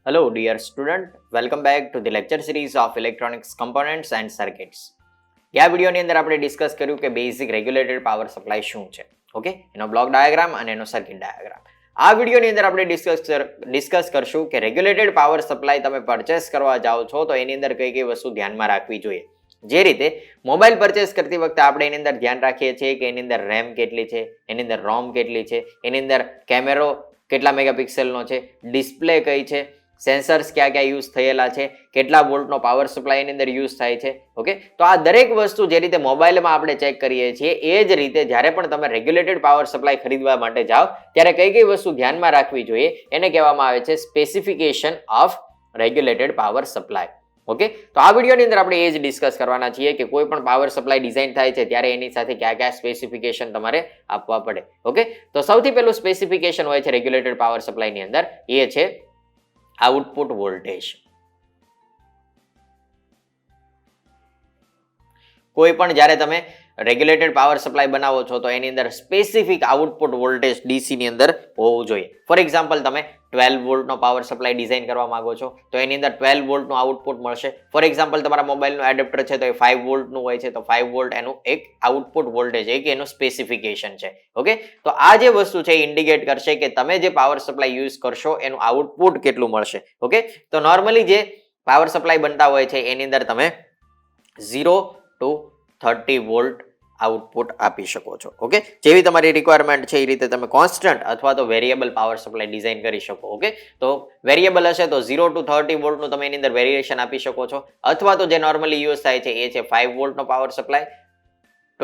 Hello dear student, welcome back to the lecture series of electronics components and circuits. આ વિડિયોની અંદર આપણે discuss કર્યું કે બેઝિક રેગ્યુલેટેડ પાવર સપ્લાય શું છે. ઓકે, એનો બ્લોક ડાયાગ્રામ અને એનો સર્કિટ ડાયાગ્રામ. આ વિડિયોની અંદર આપણે ડિસ્કસ કરશું કે રેગ્યુલેટેડ પાવર સપ્લાય તમે પરચેસ કરવા જાઓ છો તો એની અંદર કઈ કઈ વસ્તુ ધ્યાનમાં રાખવી જોઈએ. જે રીતે મોબાઈલ પરચેસ કરતી વખતે આપણે એની અંદર ધ્યાન રાખીએ છીએ કે એની અંદર રેમ કેટલી છે, એની અંદર રોમ કેટલી છે, એની અંદર કેમેરો કેટલા મેગાપિક્સેલનો છે, ડિસ્પ્લે કઈ છે, સેન્સર્સ ક્યાં ક્યાં યુઝ થયેલા છે, કેટલા વોલ્ટનો પાવર સપ્લાય એની અંદર યુઝ થાય છે. ઓકે, તો આ દરેક વસ્તુ જે રીતે મોબાઈલમાં આપણે ચેક કરીએ છીએ એ જ રીતે જ્યારે પણ તમે રેગ્યુલેટેડ પાવર સપ્લાય ખરીદવા માટે જાઓ ત્યારે કઈ કઈ વસ્તુ ધ્યાનમાં રાખવી જોઈએ એને કહેવામાં આવે છે specification of regulated power supply. Okay, તો આ વિડીયોની અંદર આપણે એ જ ડિસ્કસ કરવાના છીએ કે કોઈ પણ પાવર સપ્લાય ડિઝાઇન થાય છે ત્યારે એની સાથે કયા કયા સ્પેસિફિકેશન તમારે આપવા પડે. ઓકે, તો સૌથી પહેલું સ્પેસિફિકેશન હોય છે રેગ્યુલેટેડ પાવર સપ્લાયની અંદર એ છે આઉટપુટ વોલ્ટેજ. કોઈ પણ જ્યારે તમે રેગ્યુલેટેડ પાવર સપ્લાય બનાવો છો તો એની અંદર સ્પેસિફિક આઉટપુટ વોલ્ટેજ ડીસી ની અંદર હોવું જોઈએ. ફોર એક્ઝામ્પલ તમે 12 વોલ્ટનો પાવર સપ્લાય ડિઝાઇન કરવા માંગો છો તો એની અંદર 12 વોલ્ટનું આઉટપુટ મળશે. ફોર એક્ઝામ્પલ તમારા મોબાઈલનું એડેપ્ટર છે તો એ 5 વોલ્ટનું હોય છે તો 5 વોલ્ટ એનું એક આઉટપુટ વોલ્ટેજ એક એનું સ્પેસિફિકેશન છે. ઓકે, તો આ જે વસ્તુ છે ઇન્ડિકેટ કરશે કે તમે જે પાવર સપ્લાય યુઝ કરશો એનું આઉટપુટ કેટલું મળશે. ઓકે, તો નોર્મલી જે પાવર સપ્લાય બનતા હોય છે એની અંદર તમે 0 to 30 વોલ્ટ આઉટપુટ આપી શકો છો. ઓકે, જેવી તમારી રિક્વાયરમેન્ટ છે એ રીતે તમે કોન્સ્ટન્ટ અથવા તો વેરિયેબલ પાવર સપ્લાય ડિઝાઇન કરી શકો. ઓકે, તો વેરિયેબલ હશે તો 0 to 30 વોલ્ટનું તમે એની અંદર વેરિએશન આપી શકો છો, અથવા તો જે નોર્મલી યુઝ થાય છે એ છે 5 વોલ્ટનો પાવર સપ્લાય,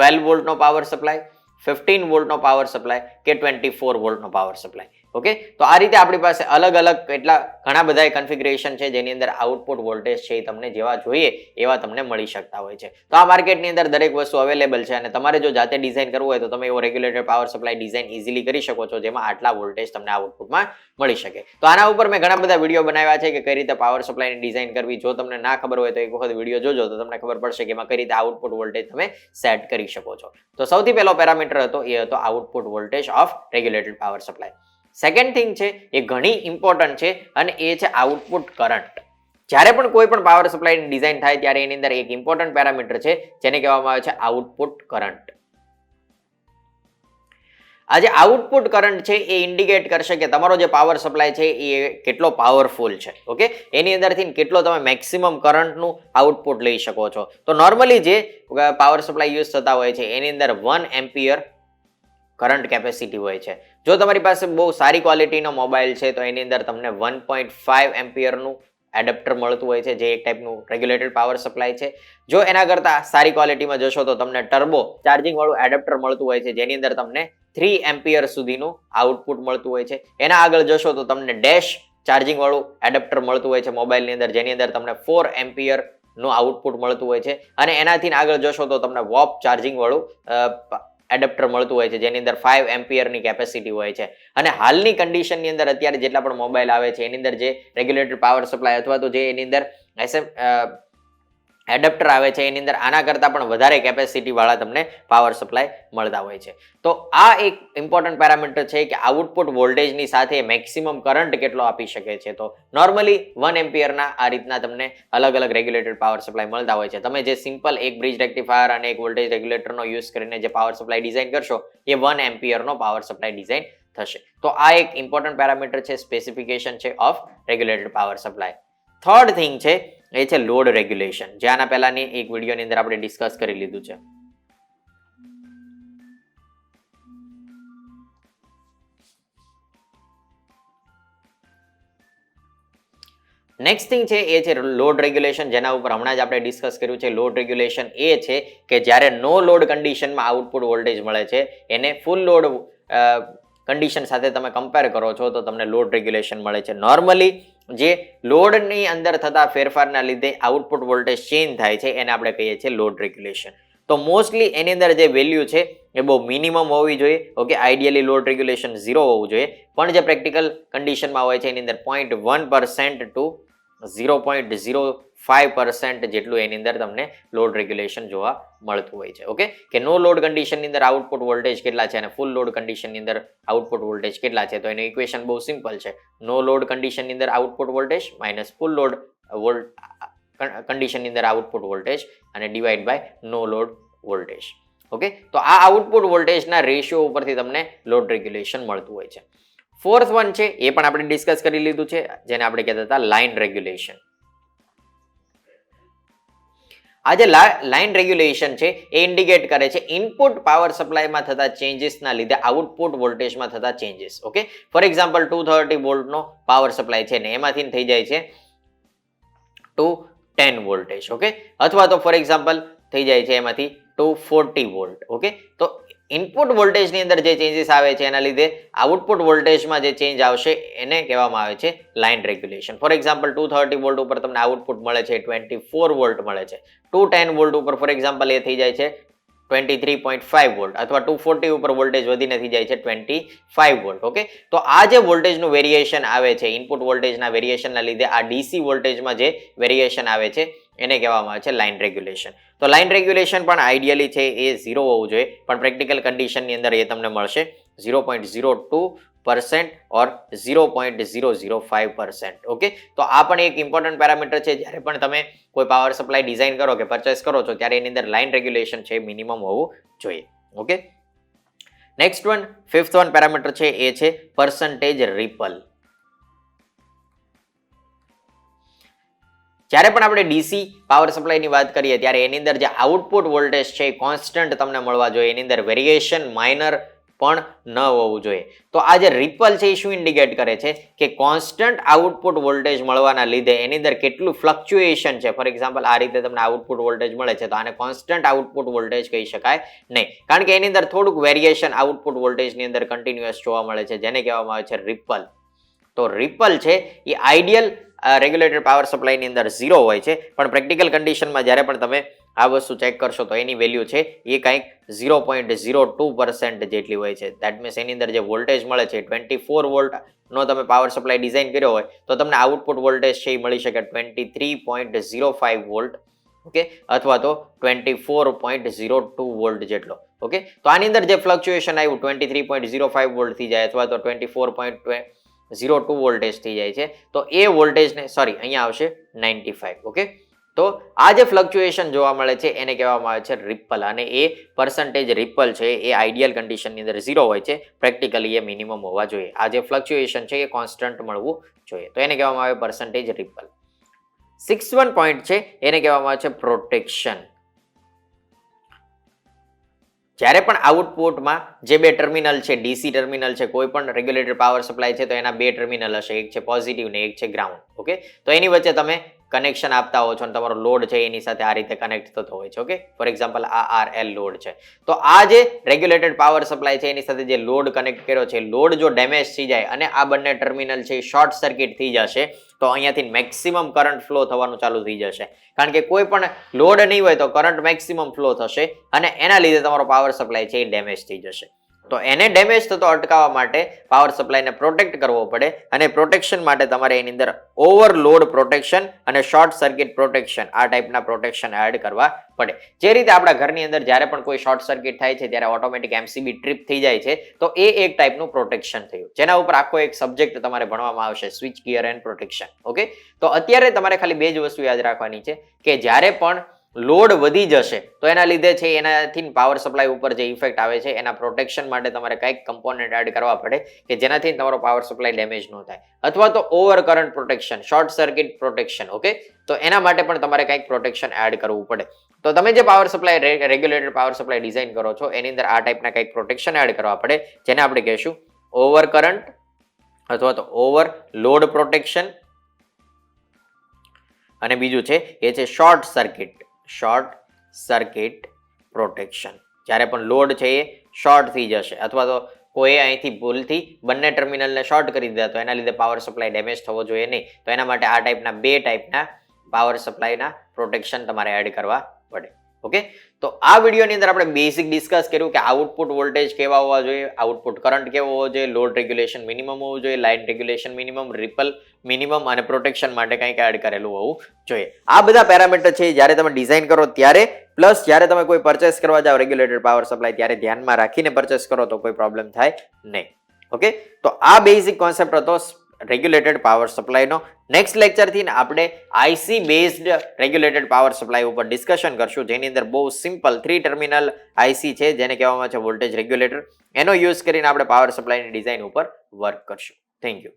12 વોલ્ટનો પાવર સપ્લાય, 15 વોલ્ટનો પાવર સપ્લાય કે 24 વોલ્ટનો પાવર સપ્લાય. ઓકે, તો આ રીતે આપણી પાસે અલગ અલગ કેટલા ઘણા બધા કન્ફિગરેશન છે જેની અંદર આઉટપુટ વોલ્ટેજ છે એ તમને જેવા જોઈએ એવા તમને મળી શકતા હોય છે. તો આ માર્કેટની અંદર દરેક વસ્તુ અવેલેબલ છે અને તમારે જો જાતે ડિઝાઇન કરવું હોય તો તમે એવો regulated power supply design easily કરી શકો છો જેમાં આટલા વોલ્ટેજ તમને આઉટપુટમાં મળી શકે. તો આના ઉપર મેં ઘણા બધા વિડીયો બનાવ્યા છે કે કઈ રીતે પાવર સપ્લાયની ડિઝાઇન કરવી. જો તમને ના ખબર હોય તો એક વખત વિડીયો જોજો તો તમને ખબર પડશે કે એમાં કઈ રીતે આઉટપુટ વોલ્ટેજ તમે સેટ કરી શકો છો. તો સૌથી પહેલો પેરામીટર હતો એ હતો output voltage of regulated power supply. Second thing છે એ ઘણી ઇમ્પોર્ટન્ટ છે અને એ છે આઉટપુટ કરંટ. જ્યારે પણ કોઈ પણ પાવર સપ્લાયની ડિઝાઇન થાય ત્યારે એની અંદર એક ઇમ્પોર્ટન્ટ પેરામીટર છે જેને કહેવામાં આવે છે આઉટપુટ કરંટ. આ જે આઉટપુટ કરંટ છે એ ઇન્ડિકેટ કરશે કે તમારો જે પાવર સપ્લાય છે એ કેટલો પાવરફુલ છે. ઓકે, એની અંદરથી કેટલો તમે મેક્સિમમ કરંટનું આઉટપુટ લઈ શકો છો. તો નોર્મલી જે પાવર સપ્લાય યુઝ થતા હોય છે એની અંદર 1 એમ્પિયર કરંટ કેપેસિટી હોય છે. જો તમારી પાસે બહુ સારી ક્વોલિટીનો મોબાઈલ છે તો એની અંદર તમને 1.5 એમ્પિયરનું એડેપ્ટર મળતું હોય છે જે એક ટાઈપનું રેગ્યુલેટેડ પાવર સપ્લાય છે. જો એના કરતાં સારી ક્વોલિટીમાં જશો તો તમને ટર્બો ચાર્જિંગ વાળું એડેપ્ટર મળતું હોય છે જેની અંદર તમને 3 એમ્પિયર સુધીનું આઉટપુટ મળતું હોય છે. એના આગળ જશો તો તમને ડેશ ચાર્જિંગ વાળું એડેપ્ટર મળતું હોય છે મોબાઈલની અંદર જેની અંદર તમને 4 એમ્પિયર નું આઉટપુટ મળતું હોય છે. અને એનાથી આગળ જશો તો તમને વોપ ચાર્જિંગ વાળું એડેપ્ટર મળતું હોય છે જેની અંદર 5 એમ્પિયરની કેપેસિટી હોય છે. અને હાલની કન્ડિશનની અંદર અત્યારે જેટલા પણ મોબાઈલ આવે છે એની અંદર જે રેગ્યુલેટેડ પાવર સપ્લાય અથવા તો જે એની અંદર એડેપ્ટર આવે છે એની અંદર આના કરતાં પણ વધારે કેપેસિટી વાળા તમને પાવર સપ્લાય મળતા હોય છે. તો આ એક ઇમ્પોર્ટન્ટ પેરામીટર છે કે આઉટપુટ વોલ્ટેજની સાથે મેક્સિમમ કરંટ કેટલો આપી શકે છે. તો નોર્મલી 1 એમ્પિયરના આ રીતના તમને અલગ અલગ રેગ્યુલેટેડ પાવર સપ્લાય મળતા હોય છે. તમે જે સિમ્પલ એક બ્રિજ રેક્ટિફાયર અને એક વોલ્ટેજ રેગ્યુલેટરનો યુઝ કરીને જે પાવર સપ્લાય ડિઝાઇન કરશો એ 1 એમ્પિયરનો પાવર સપ્લાય ડિઝાઇન થશે. તો આ એક ઇમ્પોર્ટન્ટ પેરામીટર છે, સ્પેસિફિકેશન છે of regulated power supply. Third thing છે એ છે લોડ રેગ્યુલેશન, જે આના પહેલાની એક વિડીયોની અંદર આપણે ડિસ્કસ કરી લીધું છે. નેક્સ્ટ થિંગ છે એ છે લોડ રેગ્યુલેશન, જેના ઉપર હમણાં જ આપણે ડિસ્કસ કર્યું છે. લોડ રેગ્યુલેશન એ છે કે જ્યારે નો લોડ કન્ડિશનમાં આઉટપુટ વોલ્ટેજ મળે છે એને ફૂલ લોડ કન્ડિશન સાથે તમે કમ્પેર કરો છો તો તમને લોડ રેગ્યુલેશન મળે છે. નોર્મલી જે લોડની અંદર થતા ફેરફારના લીધે આઉટપુટ વોલ્ટેજ ચેન્જ થાય છે એને આપણે કહીએ છીએ લોડ રેગ્યુલેશન. તો મોસ્ટલી એની અંદર જે વેલ્યુ છે એ બહુ મિનિમમ હોવી જોઈએ. ઓકે, આઈડિયલી લોડ રેગ્યુલેશન 0 હોવું જોઈએ, પણ જે પ્રેક્ટિકલ કન્ડિશનમાં હોય છે એની અંદર 0.1% ટુ 0.05 5% જેટલું એની અંદર તમને લોડ રેગ્યુલેશન જોવા મળતું હોય છે. ઓકે, કે નો લોડ કન્ડિશનની અંદર આઉટપુટ વોલ્ટેજ કેટલા છે અને ફૂલ લોડ કન્ડિશનની અંદર આઉટપુટ વોલ્ટેજ કેટલા છે. તો એનું ઇક્વેશન બહુ સિમ્પલ છે. નો લોડ કન્ડિશનની અંદર output voltage minus full load કન્ડિશનની અંદર આઉટપુટ વોલ્ટેજ અને divide by no load voltage. Okay, તો આ આઉટપુટ વોલ્ટેજના રેશિયો ઉપરથી તમને લોડ રેગ્યુલેશન મળતું હોય છે. ફોર્થ વન છે એ પણ આપણે ડિસ્કસ કરી લીધું છે, જેને આપણે કહેતા હતા લાઇન રેગ્યુલેશન. આ જે લાઇન રેગ્યુલેશન છે એ ઇન્ડિકેટ કરે છે ઇનપુટ પાવર સપ્લાયમાં થતા ચેન્જીસના લીધે આઉટપુટ વોલ્ટેજમાં થતા ચેન્જીસ. ઓકે, ફોર એક્ઝામ્પલ 230 વોલ્ટનો પાવર સપ્લાય છે ને એમાંથી થઈ જાય છે 210 વોલ્ટેજ. ઓકે, અથવા તો ફોર એક્ઝામ્પલ થઈ જાય છે એમાંથી 240 વોલ્ટ. ઓકે, તો ઇનપુટ વોલ્ટેજની અંદર જે ચેન્જીસ આવે છે એના લીધે આઉટપુટ વોલ્ટેજમાં જે ચેન્જ આવશે એને કહેવામાં આવે છે line regulation. For example 230 volt ઉપર તમને આઉટપુટ મળે છે 24 વોલ્ટ મળે છે. 210 વોલ્ટ ઉપર ફોર એક્ઝામ્પલ એ થઈ જાય છે 23.5 વોલ્ટ અથવા 240 ઉપર વોલ્ટેજ વધીને થઈ જાય છે 25 વોલ્ટ. ઓકે, તો આ જે વોલ્ટેજનું વેરિએશન આવે છે ઇનપુટ વોલ્ટેજના વેરિએશનના લીધે આ ડીસી વોલ્ટેજમાં જે વેરિએશન આવે છે એને કહેવામાં આવે છે લાઇન રેગ્યુલેશન. તો લાઇન રેગ્યુલેશન પણ આઈડિયલી છે એ 0 હોવું જોઈએ, પણ પ્રેક્ટિકલ કન્ડિશનની અંદર એ તમને મળશે 0.02% ઓર 0.005%. ઓકે, તો આ પણ એક ઇમ્પોર્ટન્ટ પેરામીટર છે. જ્યારે પણ તમે કોઈ પાવર સપ્લાય ડિઝાઇન કરો કે પરચેસ કરો છો ત્યારે એની અંદર લાઇન રેગ્યુલેશન છે મિનિમમ હોવું જોઈએ. Okay, next one fifth one parameter છે એ છે પર્સન્ટેજ રિપલ. જ્યારે પણ આપણે ડીસી પાવર સપ્લાયની વાત કરીએ ત્યારે એની અંદર જે આઉટપુટ વોલ્ટેજ છે એ કોન્સ્ટન્ટ તમને મળવા જોઈએ, એની અંદર વેરિએશન માઇનર પણ ન હોવું જોઈએ. તો આ જે રિપલ છે એ શું ઇન્ડિકેટ કરે છે કે કોન્સ્ટન્ટ આઉટપુટ વોલ્ટેજ મળવાના લીધે એની અંદર કેટલું ફ્લક્ચ્યુએશન છે. ફોર એક્ઝામ્પલ આ રીતે તમને આઉટપુટ વોલ્ટેજ મળે છે તો આને કોન્સ્ટન્ટ આઉટપુટ વોલ્ટેજ કહી શકાય નહીં, કારણ કે એની અંદર થોડુંક વેરિએશન આઉટપુટ વોલ્ટેજની અંદર કન્ટિન્યુઅસ જોવા મળે છે, જેને કહેવામાં આવે છે રિપલ. તો રિપલ છે એ આઈડિયલ રેગ્યુલેટેડ પાવર સપ્લાયની અંદર 0 હોય છે, પણ પ્રેક્ટિકલ કન્ડિશનમાં જ્યારે પણ તમે આ વસ્તુ ચેક કરશો તો એની વેલ્યુ છે એ કંઈક 0.02% જેટલી હોય છે. દેટ મીન્સ એની અંદર જે વોલ્ટેજ મળે છે 24 વોલ્ટનો તમે પાવર સપ્લાય ડિઝાઇન કર્યો હોય તો તમને આઉટપુટ વોલ્ટેજ છે એ મળી શકે 23.05 વોલ્ટ. ઓકે, અથવા તો 24.02 વોલ્ટ જેટલો. ઓકે, તો આની અંદર જે ફ્લક્ચ્યુએશન આવ્યું 23.05 વોલ્ટ થઈ જાય અથવા તો 24.02 વોલ્ટેજ થઈ જાય છે, તો એ વોલ્ટેજને અહીંયા આવશે 95. ઓકે, તો આ જે ફ્લક્ચ્યુએશન જોવા મળે છે એને કહેવામાં આવે છે રિપલ, અને એ પર્સન્ટેજ રિપલ છે એ આઈડિયલ કન્ડિશનની અંદર 0 હોય છે, પ્રેક્ટિકલી એ મિનિમમ હોવા જોઈએ. આ જે ફ્લક્ચ્યુએશન છે એ કોન્સ્ટન્ટ મળવું જોઈએ, તો એને કહેવામાં આવે પર્સન્ટેજ રિપલ. 6 પોઈન્ટ છે એને કહેવામાં આવે છે પ્રોટેક્શન. જ્યારે પણ આઉટપુટમાં જે બે ટર્મિનલ છે, ડીસી ટર્મિનલ છે, કોઈ પણ રેગ્યુલેટેડ પાવર સપ્લાય છે તો એના બે ટર્મિનલ હશે, એક છે પોઝિટિવ ને એક છે ગ્રાઉન્ડ. ઓકે, તો એની વચ્ચે તમે કનેક્શન આપતા હો છો અને તમારો લોડ છે એની સાથે આ રીતે કનેક્ટ થતો હોય છે. ઓકે, ફોર એક્ઝામ્પલ આ RL લોડ છે, તો આ જે રેગ્યુલેટેડ પાવર સપ્લાય છે એની સાથે જે લોડ કનેક્ટ કર્યો છે, લોડ જો ડેમેજ થઈ જાય અને આ બંને ટર્મિનલ છે શોર્ટ સર્કિટ થઈ જશે તો અહીંયાથી મેક્સિમમ કરંટ ફ્લો થવાનું ચાલુ થઈ જશે, કારણ કે કોઈ પણ લોડ નહીં હોય તો કરંટ મેક્સિમમ ફ્લો થશે અને એના લીધે તમારો પાવર સપ્લાય છે એ ડેમેજ થઈ જશે. તો એને ડેમેજ થતો અટકાવવા માટે પાવર સપ્લાયને પ્રોટેક્ટ કરવો પડે, અને પ્રોટેક્શન માટે તમારે એની અંદર ઓવરલોડ પ્રોટેક્શન અને શોર્ટ સર્કિટ પ્રોટેક્શન આ ટાઈપના પ્રોટેક્શન એડ કરવા પડે. જે રીતે આપણા ઘરની અંદર જ્યારે પણ કોઈ શોર્ટ સર્કિટ થાય છે ત્યારે ઓટોમેટિક એમસીબી ટ્રીપ થઈ જાય છે, તો એ એક ટાઈપનું પ્રોટેક્શન થયું, જેના ઉપર આખો એક સબ્જેક્ટ તમારે ભણવામાં આવશે, switch gear and protection. Okay, તો અત્યારે તમારે ખાલી બે જ વસ્તુ યાદ રાખવાની છે કે જ્યારે પણ લોડ વધી જશે તો એના લીધે છે એનાથી પાવર સપ્લાય ઉપર જે ઇફેક્ટ આવે છે એના પ્રોટેક્શન માટે તમારે કંઈક કમ્પોનન્ટ એડ કરવા પડે કે જેનાથી તમારો પાવર સપ્લાય ડેમેજ ન થાય, અથવા તો over current protection, short circuit protection. Okay, તો એના માટે પણ તમારે કંઈક પ્રોટેક્શન એડ કરવું પડે. તો તમે જે power supply regulated power supply design કરો છો એની અંદર આ ટાઈપના કંઈક પ્રોટેક્શન એડ કરવા પડે, જેને આપણે કહીશું ઓવર કરંટ અથવા તો ઓવર લોડ પ્રોટેક્શન, અને બીજું છે એ છે શોર્ટ સર્કિટ પ્રોટેક્શન. જ્યારે પણ લોડ છે એ શોર્ટ થઈ જશે અથવા તો કોઈ અહીંથી ભૂલથી બંને ટર્મિનલને શોર્ટ કરી દીધા તો એના લીધે પાવર સપ્લાય ડેમેજ થવો જોઈએ નહીં, તો એના માટે આ ટાઈપના બે ટાઈપના પાવર સપ્લાયના પ્રોટેક્શન તમારે એડ કરવા પડે. ઓકે, તો આ વિડીયોની અંદર આપણે બેસિક ડિસ્કસ કર્યું કે આઉટપુટ વોલ્ટેજ કેવા હોવા જોઈએ, આઉટપુટ કરંટ કેવો હોવો જોઈએ, લોડ રેગ્યુલેશન મિનિમમ હોવું જોઈએ, line regulation minimum, ripple minimum અને પ્રોટેક્શન માટે કંઈક એડ કરેલું હોવું જોઈએ. આ બધા પેરામીટર છે જ્યારે તમે ડિઝાઇન કરો ત્યારે, પ્લસ જ્યારે તમે કોઈ પરચેસ કરવા જાઓ રેગ્યુલેટેડ પાવર સપ્લાય ત્યારે ધ્યાનમાં રાખીને પરચેસ કરો તો કોઈ પ્રોબ્લેમ થાય નહીં. ઓકે, તો આ બેઝિક કોન્સેપ્ટ હતો રેગ્યુલેટેડ પાવર સપ્લાયનો. નેક્સ્ટ લેક્ચરથી આપણે IC based regulated power supply ઉપર ડિસ્કશન કરશું, જેની અંદર બહુ સિમ્પલ 3 ટર્મિનલ આઈસી છે જેને કહેવામાં આવે છે વોલ્ટેજ રેગ્યુલેટર. એનો યુઝ કરીને આપણે પાવર સપ્લાયની ડિઝાઇન ઉપર વર્ક કરશું. Thank you.